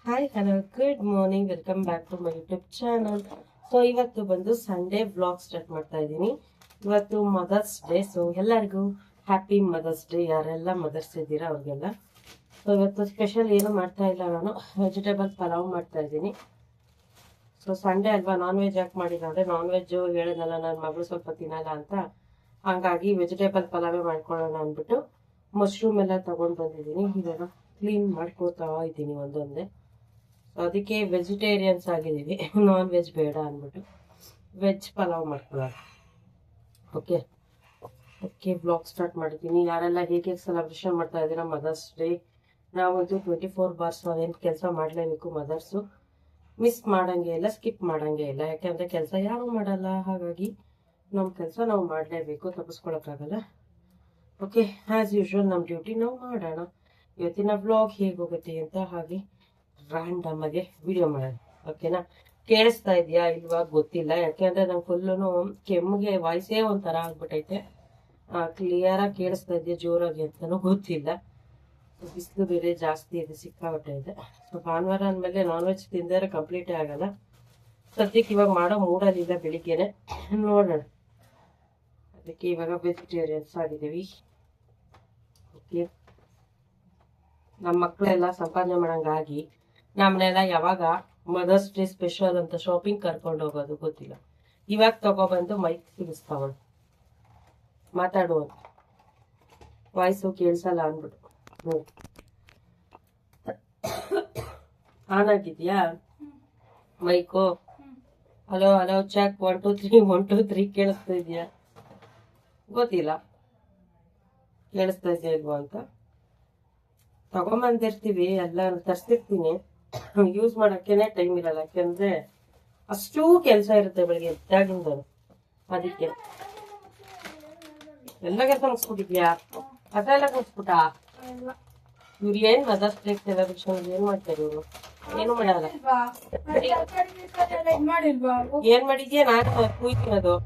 Hi hello good morning, welcome back to my YouTube channel. So ಇವತ್ತು ಬಂದು Sunday vlog start ಮಾಡ್ತಾ ಇದ್ದೀನಿ. ಇವತ್ತು ಮದರ್ಸ್ ಡೇ. ಸೊ ಎಲ್ಲರಿಗೂ ಹ್ಯಾಪಿ ಮದರ್ಸ್ ಡೇ. ಯಾರೆಲ್ಲ ಮದರ್ಸ್ ಇದ್ದೀರಾ ಅವ್ರಿಗೆಲ್ಲ. ಸೊ ಇವತ್ತು ಸ್ಪೆಷಲ್ ಏನು ಮಾಡ್ತಾ ಇಲ್ಲ, ನಾನು ವೆಜಿಟೇಬಲ್ ಪಲಾವ್ ಮಾಡ್ತಾ ಇದ್ದೀನಿ. ಸೊ ಸಂಡೇ ಅಲ್ವಾ, ನಾನ್ ವೆಜ್ ಯಾಕೆ ಮಾಡಿಲ್ಲ ಅಂದರೆ, ನಾನ್ ವೆಜ್ ಹೇಳಿದ್ನಲ್ಲ ನನ್ನ ಮಗಳು ಸ್ವಲ್ಪ ತಿನ್ನಲ್ಲ ಅಂತ, ಹಂಗಾಗಿ ವೆಜಿಟೇಬಲ್ ಪಲಾವೇ ಮಾಡ್ಕೊಳ್ಳೋಣ ಅಂದ್ಬಿಟ್ಟು ಮಶ್ರೂಮ್ ಎಲ್ಲ ತಗೊಂಡು ಬಂದಿದ್ದೀನಿ. ಇವಾಗ ಕ್ಲೀನ್ ಮಾಡ್ಕೋತಾ ಇದ್ದೀನಿ ಒಂದೊಂದೇ. ಅದಕ್ಕೆ ವೆಜಿಟೇರಿಯನ್ಸ್ ಆಗಿದ್ದೀವಿ, ನಾನ್ ವೆಜ್ ಬೇಡ ಅಂದ್ಬಿಟ್ಟು ವೆಜ್ ಪಲಾವ್ ಮಾಡ್ಕೊಳ್ಳೋಣ. ಓಕೆ, ಅದಕ್ಕೆ ಬ್ಲಾಗ್ ಸ್ಟಾರ್ಟ್ ಮಾಡಿದ್ದೀನಿ. ಯಾರೆಲ್ಲ ಹೇಗೆ ಸೆಲೆಬ್ರೇಷನ್ ಮಾಡ್ತಾ ಇದ್ದೀರಾ ಮದರ್ಸ್ ಡೇ? ನಾವಂತೂ 24/7 ಕೆಲಸ ಮಾಡಲೇಬೇಕು. ಮದರ್ಸು ಮಿಸ್ ಮಾಡಂಗೆ ಇಲ್ಲ, ಸ್ಕಿಪ್ ಮಾಡಂಗೆ ಇಲ್ಲ. ಯಾಕೆಂದರೆ ಕೆಲಸ ಯಾರು ಮಾಡಲ್ಲ, ಹಾಗಾಗಿ ನಮ್ಮ ಕೆಲಸ ನಾವು ಮಾಡಲೇಬೇಕು, ತಪ್ಪಿಸ್ಕೊಳಕ್ಕಾಗಲ್ಲ. ಓಕೆ, ಆ್ಯಸ್ ಯೂಶ್ವಲ್ ನಮ್ಮ ಡ್ಯೂಟಿ ನಾವು ಮಾಡೋಣ. ಇವತ್ತಿನ ವ್ಲಾಗ್ ಹೇಗೆ ಹೋಗುತ್ತೆ ಅಂತ ಹಾಗೆ ರ್ಯಾಂಡಮ್ ಆಗಿ ವಿಡಿಯೋ ಮಾಡೋಣ. ಓಕೆನಾ? ಕೇಳಿಸ್ತಾ ಇದೆಯಾ ಇಲ್ವಾ ಗೊತ್ತಿಲ್ಲ, ಯಾಕೆಂದರೆ ನಂಗೆ ಫುಲ್ಲು ಕೆಮ್ಮಿಗೆ ವಾಯ್ಸೇ ಒಂಥರ ಆಗ್ಬಿಟ್ಟೈತೆ. ಕ್ಲಿಯರಾಗಿ ಕೇಳಿಸ್ತಾ ಇದೆಯಾ ಜೋರಾಗಿ ಅಂತಲೂ ಗೊತ್ತಿಲ್ಲ. ಬಿಸಿಲು ಬೇರೆ ಜಾಸ್ತಿ ಇದೆ, ಸಿಕ್ಕಾಪಟ್ಟೆ ಇದೆ. ಸೊ ಭಾನುವಾರ ಅಂದಮೇಲೆ ನಾನ್ ವೆಜ್ ತಿಂದರೆ ಕಂಪ್ಲೀಟೇ ಆಗಲ್ಲ. ಸದ್ಯಕ್ಕೆ ಇವಾಗ ಮಾಡೋ ಮೂಡಲ್ಲಿಲ್ಲ, ಬೆಳಿಗ್ಗೆನೆ ನೋಡೋಣ. ಅದಕ್ಕೆ ಇವಾಗ ವೆಜಿಟೇರಿಯನ್ಸ್ ಆಗಿದ್ದೀವಿ. ಓಕೆ, ನಮ್ಮ ಮಕ್ಕಳೆಲ್ಲ ಸಂಪಾದನೆ ಮಾಡೋಂಗಾಗಿ ನಮ್ಮನ್ನೆಲ್ಲ ಯಾವಾಗ ಮದರ್ಸ್ ಡೇ ಸ್ಪೆಷಲ್ ಅಂತ ಶಾಪಿಂಗ್ ಕರ್ಕೊಂಡು ಹೋಗೋದು ಗೊತ್ತಿಲ್ಲ. ಇವಾಗ ತಗೊಬಂದು ಮೈಕ್ ಸಿಗಿಸ್ತಾವಳು, ಮಾತಾಡುವ ವಾಯ್ಸು ಕೇಳಿಸಲ್ಲ ಅಂದ್ಬಿಟ್ಟು. ಆನ್ ಆಗಿದ್ಯಾ ಮೈಕು? ಹಲೋ ಹಲೋ ಚೆಕ್ 1 2 3 1 2 3 ಕೇಳಿಸ್ತಾ ಇದೆಯಾ ಗೊತ್ತಿಲ್ಲ, ಕೇಳಿಸ್ತಾ ಇದೆಯಾ ಇಲ್ವಾ ಅಂತ. ತಗೊಂಬಂದಿರ್ತೀವಿ, ಎಲ್ಲ ತರಿಸ್ತಿರ್ತೀನಿ, ಯೂಸ್ ಮಾಡೋಕ್ಕೇನೆ ಟೈಮ್ ಇರಲ್ಲ. ಯಾಕೆಂದರೆ ಅಷ್ಟೂ ಕೆಲಸ ಇರುತ್ತೆ ಬೆಳಿಗ್ಗೆ ಎದ್ದಾಗಿಂದ. ಅದಕ್ಕೆ ಎಲ್ಲ ಕೆಲಸ ಮುಗಿಸ್ಬಿಟ್ಟಿದ್ಯಾ? ಅದೆಲ್ಲ ಮುಗಿಸ್ಬಿಟ್ಟ? ಇವ್ರು ಏನು ಮದರ್ಸ್ ಡೇ ಸೆಲೆಬ್ರೇಷನ್ ಏನು ಮಾಡ್ತಾರೆ ಇವರು? ಏನು ಮಾಡಲ್ಲ. ಏನ್ ಮಾಡಿದ್ಯಾ? ನಾನು ಕೂಯ್ತಿರೋದು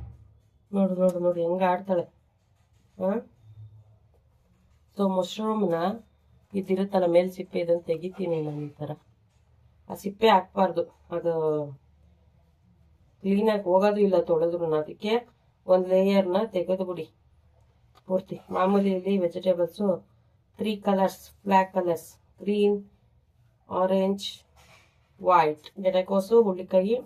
ನೋಡು ನೋಡು ನೋಡು ಹೆಂಗ ಆಡ್ತಾಳೆ. ಸೊ ಮಶ್ರೂಮ್ನ ಇದಿರುತ್ತಲ್ಲ ಮೇಲ್ ಸಿಪ್ಪೆ, ಇದನ್ನು ತೆಗಿತೀನಿ ನಾನು ಈ ಥರ. ಆ ಸಿಪ್ಪೆ ಹಾಕ್ಬಾರ್ದು, ಅದು ಕ್ಲೀನಾಗಿ ಹೋಗೋದು ಇಲ್ಲ ತೊಳೆದ್ರು. ಅದಕ್ಕೆ ಒಂದು ಲೇಯರ್ನ ತೆಗೆದು ಬಿಡಿ ಪೂರ್ತಿ. ಮಾಮೂಲಿ ಇಲ್ಲಿ vegetables 3 colours, black colours, green, orange, white, ಗೆಡ್ಡೆಕೋಸು, ಹುಳ್ಳಿಕಾಯಿ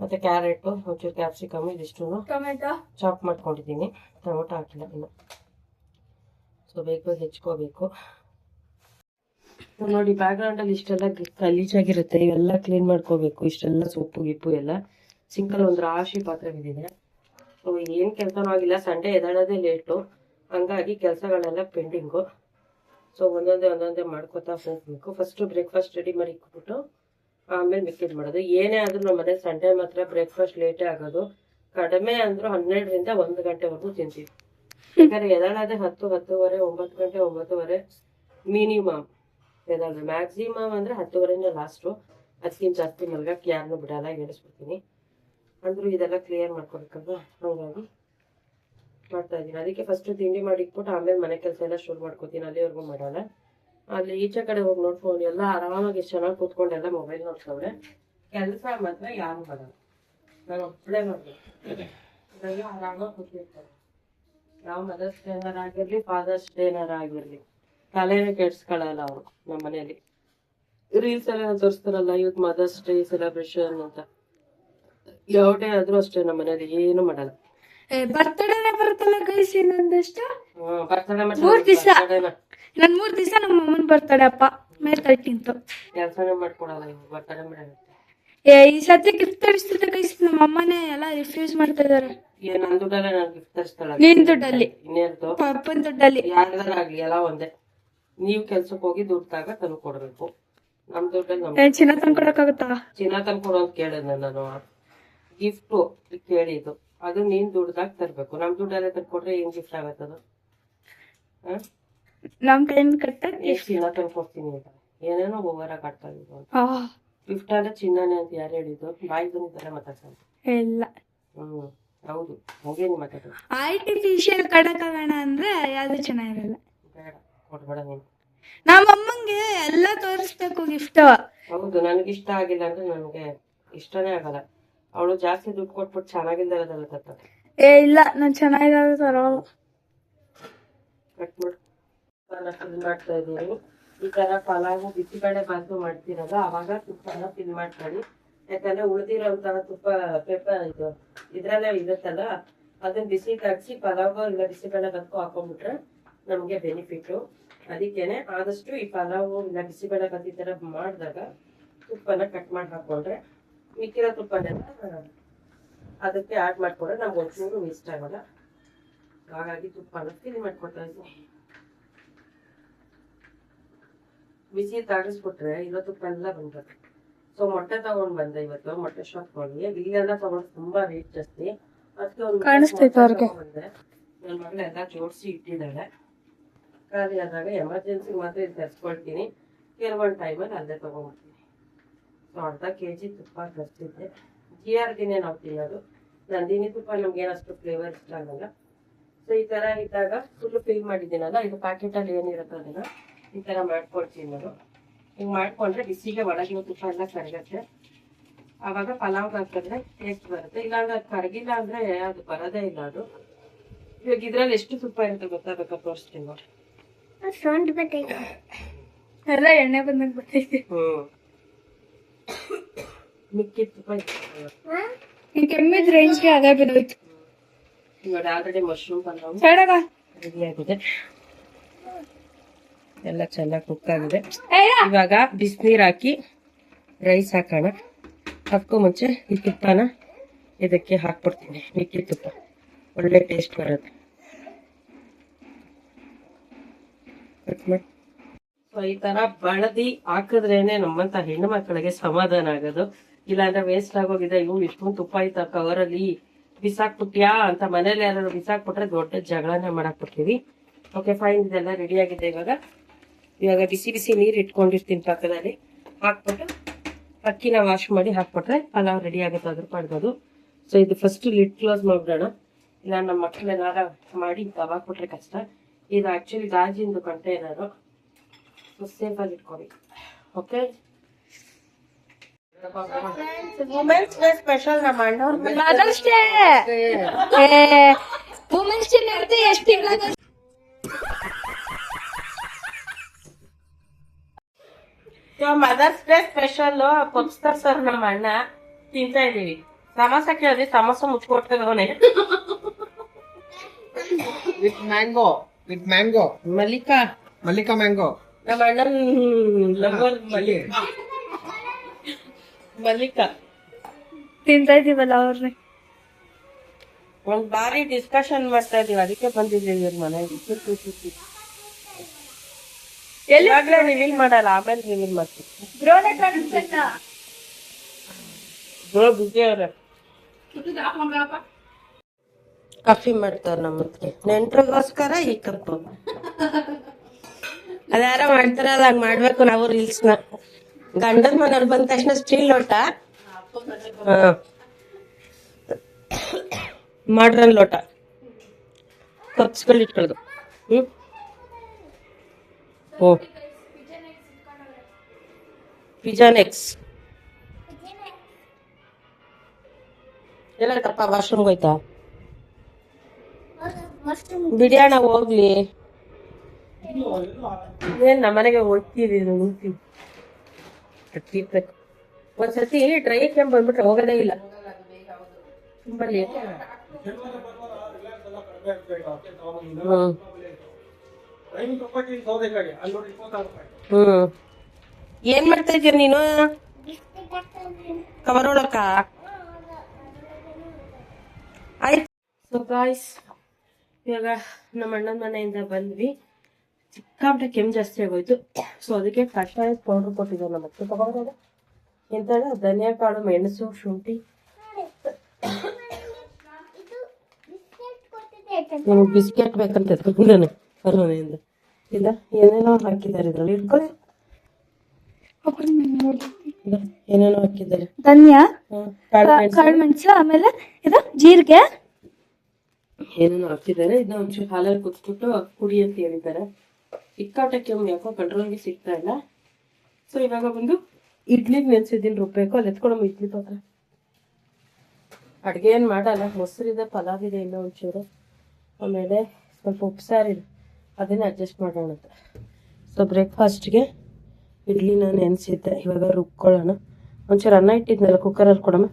ಮತ್ತು ಕ್ಯಾರೆಟು, ಒಂಚೂರು ಕ್ಯಾಪ್ಸಿಕಮ್, ಇದಿಷ್ಟು ಟೊಮೆಟೊ ಚಾಪ್ ಮಾಡ್ಕೊಂಡಿದ್ದೀನಿ. ಟೊಮೆಟೊ ಹಾಕಿಲ್ಲ ಇನ್ನು, ಸೊ ಬೇಗ ಹೆಚ್ಕೋಬೇಕು. ನೋಡಿ ಬ್ಯಾಕ್ಗ್ರೌಂಡಲ್ಲಿ ಇಷ್ಟೆಲ್ಲ ಗಲೀಜಾಗಿರುತ್ತೆ, ಇವೆಲ್ಲ ಕ್ಲೀನ್ ಮಾಡ್ಕೋಬೇಕು. ಇಷ್ಟೆಲ್ಲ ಸೊಪ್ಪು ಗಿಪ್ಪು ಎಲ್ಲ ಸಿಂಕಲ್ಲಿ ಒಂದು ರಾಶಿ ಪಾತ್ರೆ ಬಿದ್ದಿದೆ. ಸೊ ಏನು ಕೆಲಸನೂ ಆಗಿಲ್ಲ, ಸಂಡೇ ಎದ್ದೇಳೋದೇ ಲೇಟು, ಹಂಗಾಗಿ ಕೆಲಸಗಳೆಲ್ಲ ಪೆಂಡಿಂಗು. ಸೊ ಒಂದೊಂದೇ ಮಾಡ್ಕೋತಾ ಹೋಗ್ಬೇಕು. ಫಸ್ಟು ಬ್ರೇಕ್ಫಾಸ್ಟ್ ರೆಡಿ ಮಾಡಿ ಇಟ್ಬಿಟ್ಟು ಆಮೇಲೆ ಮಿಕ್ಕಿದ್ ಮಾಡೋದು. ಏನೇ ಆದರೂ ನಮ್ಮ ಮನೇಲಿ ಸಂಡೇ ಮಾತ್ರ ಬ್ರೇಕ್ಫಾಸ್ಟ್ ಲೇಟೇ ಆಗೋದು. ಕಡಿಮೆ ಅಂದರೂ 12ರಿಂದ 1 ಗಂಟೆವರೆಗೂ ತಿಂತೀವಿ. ಯಾಕಂದರೆ ಎದ್ದೇಳೋದೇ 10, 10:30, 9 ಗಂಟೆ, 9:30 ಮಿನಿಮಮ್ ಎದ್ದೇಳೋದು. ಮ್ಯಾಕ್ಸಿಮಮ್ ಅಂದರೆ 10:30 ಲಾಸ್ಟು. ಅದಕ್ಕಿಂತ ಜಾಸ್ತಿ ಮಲ್ಗಕ್ಕೆ ಯಾರನ್ನೂ ಬಿಡಲ್ಲ, ಹೇಳಿಸ್ಬಿಡ್ತೀನಿ. ಅಂದರೂ ಇದೆಲ್ಲ ಕ್ಲಿಯರ್ ಮಾಡ್ಕೊಬೇಕಲ್ವ, ಹಾಗಾಗಿ ಮಾಡ್ತಾ ಇದ್ದೀನಿ. ಅದಕ್ಕೆ ಫಸ್ಟು ತಿಂಡಿ ಮಾಡಿ ಇಟ್ಬಿಟ್ಟು ಆಮೇಲೆ ಮನೆ ಕೆಲಸ ಎಲ್ಲ ಶುರು ಮಾಡ್ಕೋತೀನಿ. ಅಲ್ಲಿವರೆಗೂ ಮಾಡಲ್ಲ. ಅಲ್ಲಿ ಈಚೆ ಕಡೆ ಹೋಗಿ ನೋಡ್ಕೊಂಡು ಎಲ್ಲ ಆರಾಮಾಗಿ ಎಷ್ಟು ಚೆನ್ನಾಗಿ ಕೂತ್ಕೊಂಡೆಲ್ಲ ಮೊಬೈಲ್ ನೋಡ್ತವ್ರೆ. ಕೆಲಸ ಮಾತ್ರ ಯಾರು ಮಾಡಲ್ಲ, ನಾನು ಒಬ್ಬಳೇ ಮಾಡಬೇಕು. ಆರಾಮಾಗಿ ಕೂತಿರ್ತಾರೆ. ಯಾವ ಮದರ್ಸ್ ಡೇ ಏನಾರು ಆಗಿರಲಿ, ಫಾದರ್ಸ್ ಡೇ ಏನಾರು ಆಗಿರಲಿ, ತಲೆನೇ ಕೆಡ್ಸ್ಕೊಳ್ಳಲ್ಲ ಅವರು. ನಮ್ಮ ಮನೇಲಿ ರೀಲ್ಸ್ ಎಲ್ಲ ತೋರಿಸ್ತಾರಲ್ಲ, ಇವತ್ತು ಮದರ್ಸ್ ಡೇ ಸೆಲೆಬ್ರೇಷನ್ ಅಂತ. ಯಾವ ಡೇ ಆದ್ರೂ ಅಷ್ಟೇ ನಮ್ಮ ಮನೇಲಿ ಏನು ಮಾಡಲ್ಲ. ಬರ್ತಡೇನೆ ಬರುತ್ತಲ್ಲ ಗೈಸ್, ಇನ್ನೊಂದಷ್ಟು ಬರ್ತಡೇ 3 ದಿವಸ. ನಾನು 3 ದಿವಸ ನಮ್ಮ ಅಮ್ಮನ ಬರ್ತಡೇ ಅಪ್ಪ, ಮೇ 13th. ಕೆಲಸನೇ ಮಾಡ್ಕೊಡಲ್ಲ ಇವ್ರು, ಬರ್ತಡೇ ಮಾಡೋಣ. ಈ ಸತಿ ಗಿಫ್ಟ್ ತರಿಸ್ತಿದ್ದೆ ಗೈಸ್, ನಮ್ಮ ಅಮ್ಮನೇ ಎಲ್ಲ ರಿಫ್ಯೂಸ್ ಮಾಡ್ತಾ ಇದಾರೆ. ನನ್ನ ದುಡ್ಡಲ್ಲೇ ನಾನು ಗಿಫ್ಟ್ ತರಿಸ್ತಾಳ? ನಿನ್ ದುಡ್ಡಲ್ಲಿ, ಇನ್ನೇಳ್ದು ಪಪ್ಪನ ದುಡ್ಡಲ್ಲಿ. ಯಾರ್ದಾರಾಗ್ಲಿ ಎಲ್ಲ ಒಂದೇ. ನೀವು ಕೆಲ್ಸಕ್ಕೆ ಹೋಗಿ ದುಡ್ಡಾಗ ತಂದು ಕೊಡ್ಬೇಕು. ನಮ್ ದುಡ್ಡಲ್ಲಿ ಚಿನ್ನ ತಂದ್ಕೊಡಕ್ಕಾಗತ್ತಾ? ಚಿನ್ನ ತಂದ್ಕೊಡು ಅಂತ ಕೇಳಿದ್ನ ನಾನು. ಗಿಫ್ಟು ಕೇಳಿದ್ದು, ಅದು ನೀನ್ ದುಡ್ದಾಗ ತರ್ಬೇಕು. ನಮ್ ದುಡ್ಡಲ್ಲೇ ತಂದ್ಕೊಟ್ರೆ ಏನ್ ಗಿಫ್ಟ್ ಆಗತ್ತದು? ನಮ್ ಕೈಯಿಂದ ಕಟ್ಟ ಚಿನ್ನ ತಂದ್ಕೊಡ್ತೀನಿ ಅಂತ ಏನೇನೋ ಓವರಾಗಿ ಆಡ್ತಾ ಇದ್ರು. ಗಿಫ್ಟ್ ಅಂದ್ರೆ ಚಿನ್ನನೇ ಅಂತ ಯಾರು ಹೇಳಿದ್ದು? ಬಾಯಿ ಬಂದಿದ್ದಾರೆ ಮಾತಾಡ್ತಾರೆ ಇಲ್ಲ. ಹೌದು, ಹಂಗೇನು ಮಾತಾಡೋದು. ಆರ್ಟಿಫಿಷಿಯಲ್ ಕಡಕಾಗೋಣ ಅಂದ್ರೆ ಯಾವ್ದು ಚೆನ್ನಾಗಿರಲ್ಲ. ಬೇಡ, ಕೊಡ್ಬೇಡ ನೀನು. ನಮ್ಮ ಅಮ್ಮಂಗೆ ಎಲ್ಲ ತೋರಿಸ್ಬೇಕು ಗಿಫ್ಟ್. ಹೌದು, ನನಗೆ ಇಷ್ಟ ಆಗಿಲ್ಲ ಅಂದ್ರೆ ನನಗೆ ಇಷ್ಟನೇ ಆಗಲ್ಲ. ಅವಳು ಜಾಸ್ತಿ ದುಡ್ಡು ಕೊಟ್ಬಿಟ್ಟು ಚೆನ್ನಾಗಿಲ್ದಿರೋದೆಲ್ಲ ತರ್ತಾಳೆ. ಏ ಇಲ್ಲ, ನಾನು ಚೆನ್ನಾಗಿರೋದು ತರೋಲ್ಲ. ಕಟ್ ಮಾಡಿ ಫಿಲ್ ಮಾಡ್ತಾ ಇದ್ದೀನಿ. ಈ ತರ ಪಲಾವು ಬಿಸಿಬೇಳೆ ಬಾತು ಮಾಡ್ತೀರಲ್ಲ ಅವಾಗ ತುಪ್ಪನ ಫಿಲ್ ಮಾಡ್ಕೊಳ್ಳಿ. ಯಾಕಂದ್ರೆ ಉಳಿದಿರೋಂತಹ ತುಪ್ಪ ಪೆಪ್ಪರ್ ಇದು ಇದ್ರಲ್ಲೇ ಇರುತ್ತಲ್ಲ, ಅದನ್ನ ಬಿಸಿ ಕಾಯಿಸಿ ಪಲಾವ್ ಇಲ್ಲ ಬಿಸಿಬೇಳೆ ಬಾತು ಹಾಕೊಂಡ್ಬಿಟ್ರೆ ನಮ್ಗೆ ಬೆನಿಫಿಟ್. ಅದಕ್ಕೇನೆ ಆದಷ್ಟು ಈ ಪಲಾವು ಇಲ್ಲ ಬಿಸಿಬೇಳೆ ಬಾತು ಈ ತರ ಮಾಡಿದಾಗ ತುಪ್ಪನ ಕಟ್ ಮಾಡಿ ಹಾಕೊಂಡ್ರೆ ಮಿಕ್ಕಿರೋ ತುಪ್ಪನೆಲ್ಲ ಅದಕ್ಕೆ ಆಡ್ ಮಾಡ್ಕೊಂಡ್ರೆ ನಮ್ಗೆ ಒಂಚೂರು ವೇಸ್ಟ್ ಆಗಲ್ಲ. ಹಾಗಾಗಿ ತುಪ್ಪನ ಫಿಲ್ ಮಾಡ್ಕೊಳ್ತಾ ಇದ್ದೀನಿ. ಬಿಸಿ ತಾಗಿಸ್ಬಿಟ್ರೆ ಇರೋ ತುಪ್ಪ ಎಲ್ಲ ಬಂದ್ಬರುತ್ತೆ. ಸೊ ಮೊಟ್ಟೆ ತಗೊಂಡ್ ಬಂದೆ ಇವತ್ತು, ಮೊಟ್ಟೆ ಶಾಪ್ ಮಾಡಿ. ಇಲ್ಲೆಲ್ಲ ತಗೊಂಡು ತುಂಬಾ ರೇಟ್ ಜಾಸ್ತಿ. ಅದಕ್ಕೆ ಒಂದು ಬಂದೆ. ನನ್ನ ಮಗಳೆಲ್ಲ ಜೋಡಿಸಿ ಇಟ್ಟಿದ್ದಾಳೆ. ಖಾಲಿ ಆದಾಗ ಎಮರ್ಜೆನ್ಸಿ ಮಾತ್ರ ಇದು ತರಿಸ್ಕೊಳ್ತೀನಿ. ಕೆಲವೊಂದು ಟೈಮಲ್ಲಿ ಅಲ್ಲೇ ತಗೊಂಡ್ಬಿಡ್ತೀನಿ. ಸೊ ಅರ್ಧ KG ತುಪ್ಪ ತರಿಸಿದ್ದೆ. GRDನೇ ನಾವು ತಿನ್ನೋದು. ನಂದಿನಿ ತುಪ್ಪ ನಮ್ಗೆ ಏನಷ್ಟು ಫ್ಲೇವರ್ ಇಷ್ಟ ಆಗಲ್ಲ. ಸೊ ಈ ತರ ಇದ್ದಾಗ ಫುಲ್ ಫಿಲ್ ಮಾಡಿದ್ದೀನಲ್ಲ, ಇದು ಪ್ಯಾಕೆಟಲ್ಲಿ ಏನಿರುತ್ತೆ ಅದನ್ನ ಈ ತರ ಮಾಡ್ಕೊಳ್ತೀನಿ ನಾನು. ಹಿಂಗೆ ಮಾಡ್ಕೊಂಡ್ರೆ ಬಿಸಿಗೆ ಒಳಗಿನ ತುಪ್ಪ ಎಲ್ಲ ಕರಗತ್ತೆ. ಆವಾಗ ಪಲಾವ್ ಹಾಕಿದ್ರೆ ಟೇಸ್ಟ್ ಬರುತ್ತೆ. ಇಲ್ಲಾಂದ್ರೆ ಅದು ಕರಗಿಲ್ಲ ಅಂದ್ರೆ ಅದು ಬರೋದೇ ಇಲ್ಲ ಅದು. ಇವಾಗ ಇದ್ರಲ್ಲಿ ಎಷ್ಟು ತುಪ್ಪ ಇರುತ್ತೆ ಗೊತ್ತಾಗಬೇಕಾ? ತೋರಿಸ್ತೀನಿ ನೋಡಿ. ಎಲ್ಲ ಎಣ್ಣೆ ಬಂದಂಗ ಬರ್ತೈತಿ. ಮಿಕ್ಕಿದ ತುಪ್ಪ ಈ ಕೆಮ್ಮಿದ ರೇಂಜ್ಗೆ ಅದೇ ಬಿದ್ದೋಯ್ತು. ಇವಾಗ ಆಲ್ರೆಡಿ ಮಶ್ರೂಮ್ ಪಲಾವ್ ರೆಡಿ ಆಗಿದೆ. ಎಲ್ಲ ಚೆನ್ನಾಗಿ ಕುಕ್ ಆಗಿದೆ. ಇವಾಗ ಬಿಸಿನೀರು ಹಾಕಿ ರೈಸ್ ಹಾಕೋಣ. ಹಾಕೋ ಮುಂಚೆ ಈ ತುಪ್ಪನ ಇದಕ್ಕೆ ಹಾಕ್ಬಿಡ್ತೀನಿ. ಮಿಕ್ಕಿದ ತುಪ್ಪ ಒಳ್ಳೆ ಟೇಸ್ಟ್ ಬರುತ್ತೆ. ಸೊ ಈ ತರ ಬಳದಿ ಹಾಕಿದ್ರೇನೆ ನಮ್ಮಂತ ಹೆಣ್ಣು ಮಕ್ಕಳಿಗೆ ಸಮಾಧಾನ ಆಗೋದು. ಇಲ್ಲಾಂದ್ರೆ ವೇಸ್ಟ್ ಆಗೋಗಿದೆ, ಇವು ಇಷ್ಟೊಂದು ತುಪ್ಪ ಐತ ಕವರಲ್ಲಿ ಬಿಸಾಕ್ಬಿಟ್ಯಾ ಅಂತ ಮನೇಲಿ ಯಾರು ಬಿಸಾಕ್ಬಿಟ್ರೆ ದೊಡ್ಡ ಜಗಳನೆ ಮಾಡಾಕ್ಬಿಡ್ತೀವಿ. ಓಕೆ ಫೈನ್, ಇದೆಲ್ಲ ರೆಡಿ ಆಗಿದೆ. ಇವಾಗ ಬಿಸಿ ಬಿಸಿ ನೀರು ಇಟ್ಕೊಂಡಿರ್ತೀನಿ ಪಕ್ಕದಲ್ಲಿ. ಹಾಕ್ಬಿಟ್ಟು ಅಕ್ಕಿನ ವಾಶ್ ಮಾಡಿ ಹಾಕ್ಬಿಟ್ರೆ ಪಲಾವ್ ರೆಡಿ ಆಗುತ್ತೆ ಅದ್ರ ಪಡ್ಬೋದು. ಸೊ ಇದು ಫಸ್ಟ್ ಲಿಡ್ ಕ್ಲೋಸ್ ಮಾಡ್ಬಿಡೋಣ. ಇಲ್ಲ ನಮ್ಮ ಮಕ್ಕಳೇನಾರ ಮಾಡಿ ತವಾಕ್ಬಿಟ್ರೆ ಕಷ್ಟ. ಇದು ಆಕ್ಚುಲಿ ಗಾಜಿಂದು ಕಂಟೈನರು. ಸೊ ಸೇಫಾಗಿ ಇಟ್ಕೊಳ್ಳಿ. ಓಕೆ, ವುಮೆನ್ಸ್ ಡೇ ಸ್ಪೆಷಲ್ ನಮ್ಮ ಅಣ್ಣವ್ರ ಮದರ್ಸ್ ಡೇ. ವುಮೆನ್ಸ್ ಡೇ ನಡೆದು ಎಷ್ಟು ತಿಂಗಳಾಗ? ಮದರ್ಸ್ ಡೇ ಸ್ಪೆಷಲ್ ಪಪ್ಸ್ತಾರ್ ಸರ್ ನಮ್ಮ ಅಣ್ಣ ತಿಂತಾ ಇದೀವಿ. ಸಮೋಸ ಕೇಳಿದ್ರಿ, ಸಮೋಸ ಮುಚ್ಕೊಟ್ಟವನೆ. With mango Mallika mango. ನಮ್ಮ ಅಣ್ಣನ್ ಲವರ್ ಮಲ್ಲಿಕಾ ತಿಂತಾ ಇದೀವಲ್ಲ ಅವ್ರನ್ನ. ಒಂದ್ ಬಾರಿ ಡಿಸ್ಕಷನ್ ಮಾಡ್ತಾ ಇದೀವಿ, ಅದಕ್ಕೆ ಬಂದಿದ್ದೀವಿ ಇವ್ರ ಮನೆಗೆ. ಎಲ್ಲಾಗ್ಲೇ ರಿವೀಲ್ ಮಾಡಲ್ಲ, ಆಮೇಲೆ ರಿವೀಲ್ ಮಾಡ್ತೀವಿ. ಬ್ರೋ ಬಿಸಿ ಅವ್ರೆ ಕಾಫಿ ಮಾಡ್ತಾರ ನಮ್ಮತ್ತೆ ನೆಂಟ್ರಿಗೋಸ್ಕರ ಈ ಕಪ್ಪು. ಅದಾರ ಮಾಡ್ತಾರಲ್ಲ ಹಂಗ್ ಮಾಡ್ಬೇಕು ನಾವು ರೀಲ್ಸ್ನ. ಗಂಡನ ಮನೇಲಿ ಬಂದ ತಕ್ಷಣ ಸ್ಟೀಲ್ ಲೋಟ, ಮಾಡ್ರನ್ ಲೋಟ ಕಪ್ಸ್ಗಳು ಇಟ್ಕೊಳ್ಳೋದು. ಓ ಪಿಜಾನೆಕ್ಸ್ ಎಲ್ಲ ತಪ್ಪ. ವಾಶ್ರೂಮ್ಗೆ ಹೋಯ್ತಾ? ಬಿಡಿಯಾಣ ಹೋಗ್ಲಿ. ಏನ್ ನಮ್ಮನೆಗೆ ಹೋಗ್ತೀವಿ ಒಂದ್ಸತಿ ಡ್ರೈ ಕೆಂಪ್ ಬಂದ್ಬಿಟ್ರೆ ಹೋಗೋದೇ ಇಲ್ಲ. ತುಂಬಾ ಲೇಟ್. ಏನ್ ಮಾಡ್ತಾ ಇದೀಯ ನೀನು? ಕವರ್ ಒಳಕ್ಕ ಆಯ್ತು. ಸೊ ಗಾಯ್ಸ್, ಇವಾಗ ನಮ್ಮ ಅಣ್ಣನ ಮನೆಯಿಂದ ಬಂದ್ವಿ. ಸಿಕ್ಕಾಪಟ್ಟೆ ಕೆಮ್ಮು ಜಾಸ್ತಿ ಆಗೋಯ್ತು. ಸೊ ಅದಕ್ಕೆ ಕಷಾಯ ಪೌಡರ್ ಕೊಟ್ಟಿದ್ದಾರೆ ನಮ್ಮ ಅತ್ತೆ. ತಗೊಂಡ್ರೆ ಎಂತ ಧನಿಯಾ ಕಾಳು, ಮೆಣಸು, ಶುಂಠಿ. ನಿಮ್ಗೆ ಬಿಸ್ಕೆಟ್ ಬೇಕಂತ ಎತ್ಕೊಂಡಿದ್ದಾನೆ ಅರಮನೆಯಿಂದ. ಇಲ್ಲ ಏನೇನೋ ಹಾಕಿದ್ದಾರೆ ಇದ್ರಲ್ಲಿ, ಇಟ್ಕೊಳ್ಳಿ. ಏನೇನೋ ಹಾಕಿದ್ದಾರೆ, ಧನ್ಯ, ಕಾಳು ಮೆಣಸು, ಆಮೇಲೆ ಇದು ಜೀರಿಗೆ, ಏನೇನೋ ಹಾಕಿದ್ದಾರೆ. ಇದನ್ನ ಒಂಚೂರು ಹಾಲಲ್ಲಿ ಕುದಿಸ್ಬಿಟ್ಟು ಕುಡಿ ಅಂತ ಹೇಳಿದ್ದಾರೆ. ಸಿಕ್ಕಾಪಟ್ಟೆ ಕೆಮ್ಮು ಯಾಕೋ ಕಂಟ್ರೋಲ್ಗೆ ಸಿಗ್ತಾ ಇಲ್ಲ. ಸೊ ಇವಾಗ ಬಂದು ಇಡ್ಲಿಗೆ ನೆನ್ಸಿದ್ದೀನಿ ರುಬ್ಬೇಕು. ಅಲ್ಲಿ ಎತ್ಕೊಳಮ್ಮ ಇಡ್ಲಿ ಪಾತ್ರೆ. ಅಡುಗೆ ಏನು ಮಾಡಲ್ಲ, ಮೊಸರಿದೆ, ಪಲಾವ್ ಇದೆ ಇನ್ನೂ ಒಂಚೂರು, ಆಮೇಲೆ ಸ್ವಲ್ಪ ಉಪ್ಸಾರಿದೆ, ಅದನ್ನೇ ಅಡ್ಜಸ್ಟ್ ಮಾಡೋಣ ಅಂತ. ಸೊ ಬ್ರೇಕ್ಫಾಸ್ಟ್ಗೆ ಇಡ್ಲಿನ ನೆನೆಸಿದ್ದೆ, ಇವಾಗ ರುಬ್ಕೊಳ್ಳೋಣ. ಒಂಚೂರು ಅನ್ನ ಇಟ್ಟಿದ್ನಲ್ಲ ಕುಕ್ಕರಲ್ಲಿ ಕೊಡಮ್ಮ.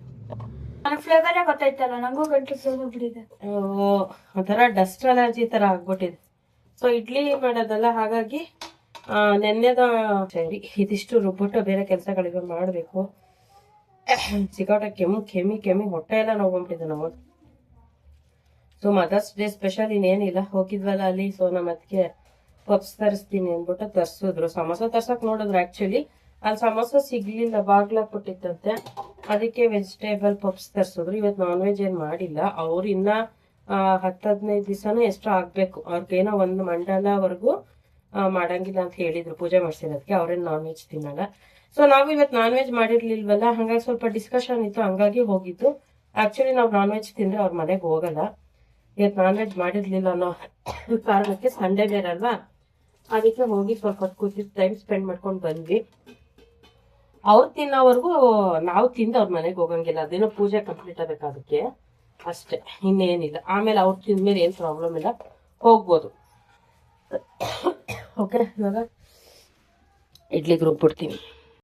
ಫ್ಲೇವರೇ ಗೊತ್ತಾಯ್ತಲ್ಲ, ನಂಗೂ ಗಂಟು ಹೋಗ್ಬಿಟ್ಟಿದೆ. ಒಂಥರ ಡಸ್ಟ್ ಅಲರ್ಜಿ ಥರ ಆಗ್ಬಿಟ್ಟಿದೆ. ಸೊ ಇಡ್ಲಿ ಮಾಡೋದಲ್ಲ, ಹಾಗಾಗಿ ನೆನ್ನೆದ ಸರಿ ಇದಿಷ್ಟು ರುಬ್ಬಿಟ್ಟು ಬೇರೆ ಕೆಲಸಗಳಿವೆ ಮಾಡಬೇಕು. ಸಿಕ್ಕಾಟ ಕೆಮ್ಮಿ ಹೊಟ್ಟೆ ಎಲ್ಲ ನೋಡ್ಕೊಂಬಿಟ್ಟಿದೆ ನಾವು. ಸೊ ಮದರ್ಸ್ ಡೇ ಸ್ಪೆಷಲ್ ಇನ್ನೇನಿಲ್ಲ, ಹೋಗಿದ್ವಲ್ಲ ಅಲ್ಲಿ. ಸೊ ನಮ್ಮ ಅದಕ್ಕೆ ಪಪ್ಸ್ ತರಿಸ್ತೀನಿ ಅಂದ್ಬಿಟ್ಟು ತರಿಸಿದ್ರು. ಸಮೋಸ ತರ್ಸಕ್ ನೋಡಿದ್ರು, ಆಕ್ಚುಲಿ ಅಲ್ಲಿ ಸಮೋಸ ಸಿಗ್ಲಿಲ್ಲ, ಬಾಗ್ಲಾಕ್ಬಿಟ್ಟಿತ್ತಂತೆ. ಅದಕ್ಕೆ ವೆಜಿಟೇಬಲ್ ಪಪ್ಸ್ ತರಿಸಿದ್ರು. ಇವತ್ತು ನಾನ್ ವೆಜ್ ಏನು ಮಾಡಿಲ್ಲ. ಅವ್ರು ಇನ್ನ 10-15 ದಿವಸನೂ ಎಷ್ಟು ಆಗ್ಬೇಕು, ಅವ್ರಿಗೇನೋ ಒಂದು ಮಂಡಲವರೆಗೂ ಮಾಡಂಗಿಲ್ಲ ಅಂತ ಹೇಳಿದ್ರು, ಪೂಜೆ ಮಾಡಿಸಿರೋದಕ್ಕೆ. ಅವ್ರೇನು ನಾನ್ ವೆಜ್ ತಿನ್ನಲ್ಲ. ಸೊ ನಾವು ಇವತ್ತು ನಾನ್ ವೆಜ್ ಮಾಡಿರ್ಲಿಲ್ವಲ್ಲ, ಹಂಗಾಗಿ ಸ್ವಲ್ಪ ಡಿಸ್ಕಷನ್ ಇತ್ತು, ಹಂಗಾಗಿ ಹೋಗಿದ್ದು. ಆಕ್ಚುಲಿ ನಾವು ನಾನ್ ವೆಜ್ ತಿಂದ್ರೆ ಅವ್ರ ಮನೆಗೆ ಹೋಗಲ್ಲ. ಇವತ್ತು ನಾನ್ ವೆಜ್ ಮಾಡಿರ್ಲಿಲ್ಲ ಅನ್ನೋ ಕಾರಣಕ್ಕೆ, ಸಂಡೇ ಬೇರೆ ಅಲ್ವಾ, ಅದಕ್ಕೆ ಹೋಗಿ ಸ್ವಲ್ಪ ಹೊತ್ತು ಕೂತಿದ್ದು ಟೈಮ್ ಸ್ಪೆಂಡ್ ಮಾಡ್ಕೊಂಡು ಬಂದ್ವಿ. ಅವ್ರು ತಿನ್ನೋವರೆಗೂ ನಾವು ತಿಂದು ಅವ್ರ ಮನೆಗೆ ಹೋಗಂಗಿಲ್ಲ. ಅದೇನೋ ಪೂಜೆ ಕಂಪ್ಲೀಟ್ ಆಗಬೇಕು, ಅದಕ್ಕೆ ಅಷ್ಟೇ, ಇನ್ನೇನಿಲ್ಲ. ಆಮೇಲೆ ಅವ್ರು ತಿಂದ್ಮೇಲೆ ಏನು ಪ್ರಾಬ್ಲಮ್ ಇಲ್ಲ, ಹೋಗ್ಬೋದು. ಓಕೆ, ಇವಾಗ ಇಡ್ಲಿಗೆ ರುಬ್ಬಿಡ್ತೀನಿ.